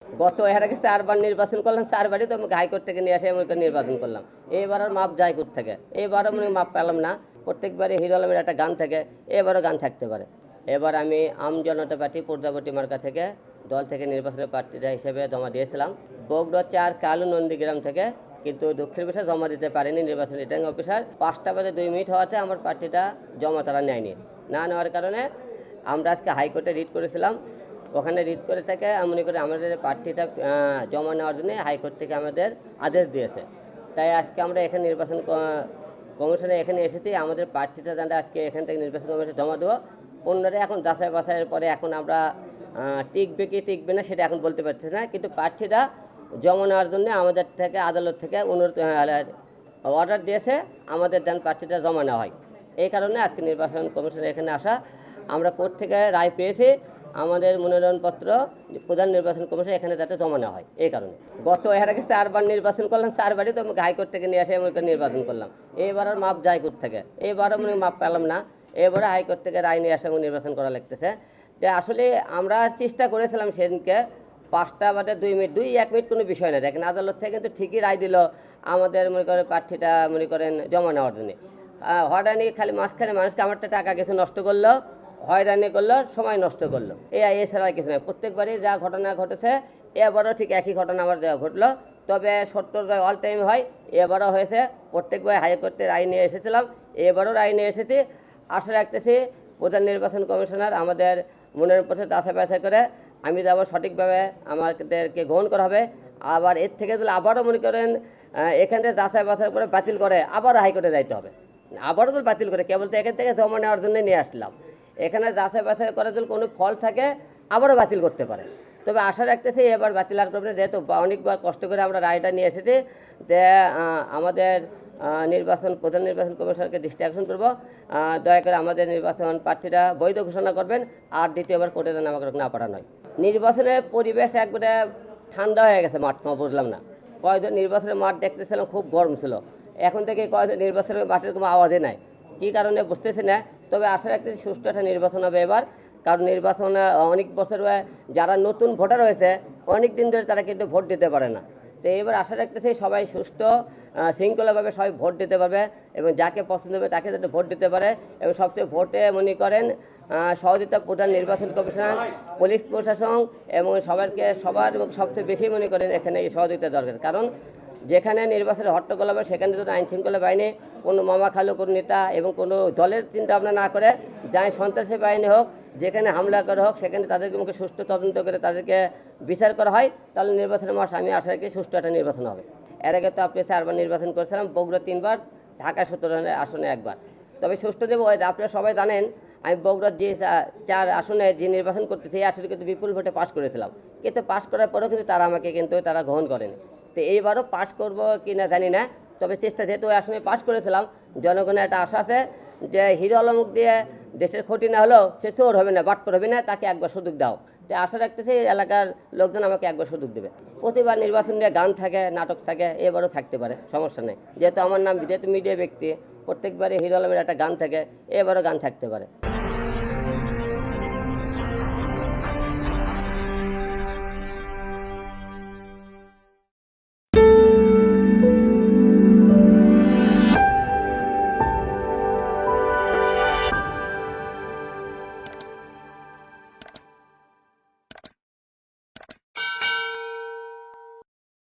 গত এর আগে 4 বার নির্বাচন করলাম, 4 বারই তো আমাকে হাইকোর্ট থেকে নিয়ে আসে আমাকে নির্বাচন করলাম। এইবার আর মাপ যায় কোথা থেকে, এইবারও মানে মাপ পেলাম না। প্রত্যেকবারই হিরো আলমের একটা গান থাকে, এবারও গান থাকতে পারে। এবার আমি আম জনতা পার্টি প্রজাপতি মার্কা থেকে দল থেকে নির্বাচনের প্রার্থীরা হিসেবে জমা দিয়েছিলাম। বগুড়া 4 কালু নন্দীগ্রাম থেকে, কিন্তু দুঃখের বিষয়ে জমা দিতে পারেনি নির্বাচন রিটার্নিং অফিসার। 5টা বাজে 2 মিনিট হওয়াতে আমার প্রার্থীটা জমা তারা নেয়নি। না নেওয়ার কারণে আমরা আজকে হাইকোর্টে রিট করেছিলাম। ওখানে রিট করে থেকে মনে করি আমাদের প্রার্থীটা জমা নেওয়ার জন্য হাইকোর্ট থেকে আমাদের আদেশ দিয়েছে। তাই আজকে আমরা এখানে নির্বাচন কমিশনে এখানে এসেছি। আমাদের প্রার্থীটা জানতে আজকে এখান থেকে নির্বাচন কমিশনে জমা দেবো। অন্যরা এখন যাচাই বাছাইয়ের পরে এখন আমরা টিকবে কি টিকবে না সেটা এখন বলতে পারছি না, কিন্তু প্রার্থীটা জমা নেওয়ার জন্য আমাদের থেকে আদালত থেকে অর্ডার দিয়েছে আমাদের যেন প্রার্থীটা জমা নেওয়া হয়। এই কারণে আজকে নির্বাচন কমিশনে এখানে আসা। আমরা কোর্ট থেকে রায় পেয়েছি আমাদের মনোনয়নপত্র প্রধান নির্বাচন কমিশন এখানে যাতে জমা নেওয়া হয়। এই কারণে গত এর আগে 4 বার নির্বাচন করলাম, 4 বারই তো আমাকে হাইকোর্ট থেকে নিয়ে আসে আমাকে নির্বাচন করলাম। এইবার আর মাপ যায় কোথা থেকে, এইবারও মানে মাপ পেলাম না। এবারে হাইকোর্ট থেকে রায় নিয়ে আসে এবং নির্বাচন করা লাগতেছে। যে আসলে আমরা চেষ্টা করেছিলাম সেদিনকে 5টা বাজে 2 মিনিট, 1 মিনিট কোনো বিষয় না। দেখেন আদালত থেকে কিন্তু ঠিকই রায় দিল আমাদের মনে করেন প্রার্থীটা মনে করেন জমা নেওয়ার জন্য। হয়রানি খালি মাঝখানে মানুষকে আমারটা টাকা কিছু নষ্ট করলো, হয়রানি করলো, সময় নষ্ট করলো, এছাড়া কিছু নয়। প্রত্যেকবারই যা ঘটনা ঘটেছে এবারও ঠিক একই ঘটনা আমার ঘটলো। তবে 70 অল টাইম হয়, এবারও হয়েছে। প্রত্যেকবার হাইকোর্টে রায় নিয়ে এসেছিলাম, এবারও রায় নিয়ে এসেছি। আশা রাখতেছি প্রধান নির্বাচন কমিশনার আমাদের মনের পথে যাচাই বাছাই করে আমি যাব সঠিকভাবে আমাদেরকে গ্রহণ করা হবে। আবার এর থেকে যদি আবারও মনে করেন এখান থেকে যাচাই বাছাই করে বাতিল করে আবারও হাইকোর্টে যাইতে হবে। আবারও তো বাতিল করে, কেবল তো এখান থেকে জমা নেওয়ার জন্য নিয়ে আসলাম। এখানে যাচাই বাছাই করে যদি কোনো ফল থাকে আবারও বাতিল করতে পারে। তবে আশা রাখতেছি এবার বাতিল আর করবে না, যেহেতু অনেকবার কষ্ট করে আমরা রায়টা নিয়ে এসেছি। যে আমাদের প্রধান নির্বাচন কমিশনারকে দৃষ্টি আকর্ষণ করব, দয়া করে আমাদের নির্বাচন প্রার্থীরা বৈধ ঘোষণা করবেন আর দ্বিতীয়বার কোর্টে যেন আমাকে না পাঠানো হয়। নির্বাচনের পরিবেশ একবারে ঠান্ডা হয়ে গেছে, মাঠ বুঝলাম না। কয়েকজন নির্বাচনের মাঠ দেখতেছিলাম খুব গরম ছিল, এখন থেকে কয়েকজন নির্বাচনের মাঠের কোনো আওয়াজে নাই, কী কারণে বুঝতেছি না। তবে আশা রাখতেছি সুষ্ঠু একটা নির্বাচন হবে এবার। কারণ নির্বাচন অনেক বছর যারা নতুন ভোটার হয়েছে অনেক দিন ধরে তারা কিন্তু ভোট দিতে পারে না। তো এবার আশা রাখতেছি সবাই সুষ্ঠু শৃঙ্খলাভাবে সবাই ভোট দিতে পারবে এবং যাকে পছন্দ হবে তাকে যাতে ভোট দিতে পারে। এবং সবচেয়ে ভোটে মনে করেন সহযোগিতা প্রধান নির্বাচন কমিশনার, পুলিশ প্রশাসন এবং সবার এবং সবচেয়ে বেশি মনে করেন এখানে এই সহযোগিতা দরকার। কারণ যেখানে নির্বাচনের হট্টগোল হবে সেখানে যদি আইন শৃঙ্খলা বাহিনী কোনো মামা খালু কোনো নেতা এবং কোনো দলের চিন্তা ভাবনা না করে, যাই সন্ত্রাসী বাহিনী হোক, যেখানে হামলা করা হোক সেখানে তাদেরকে মুখে সুষ্ঠু তদন্ত করে তাদেরকে বিচার করা হয়, তাহলে নির্বাচনের মাস আমি আশা রাখি সুষ্ঠু একটা নির্বাচন হবে। এর আগে তো আপনি 4 বার নির্বাচন করেছিলাম, বগুড়া 3 বার, ঢাকা 17 আসনে 1 বার। তবে সুষ্ঠু দেব, আপনারা সবাই জানেন আমি বগুড়ার যে 4 আসনে যে নির্বাচন করতেছি এই আসলে কিন্তু বিপুল ভোটে পাশ করেছিলাম, কিন্তু পাশ করার পরেও কিন্তু তারা আমাকে তারা গ্রহণ করেনি। তো এইবারও পাশ করবো কি না জানি না, তবে চেষ্টা, যেহেতু ওই আসনে পাশ করেছিলাম, জনগণের একটা আশা আছে যে হিরো আলমুখ দিয়ে দেশের ক্ষতি না হলেও সে চোর হবে না, বাটপার হবে না, তাকে একবার সুযোগ দাও। তো আশা রাখতেছি এলাকার লোকজন আমাকে একবার সুযোগ দেবে। প্রতিবার নির্বাচন নিয়ে গান থাকে, নাটক থাকে, এবারও থাকতে পারে, সমস্যা নেই। যেহেতু আমার নাম, যেহেতু মিডিয়া ব্যক্তি, প্রত্যেকবারই হিরো আলমের একটা গান থাকে, এবারও গান থাকতে পারে।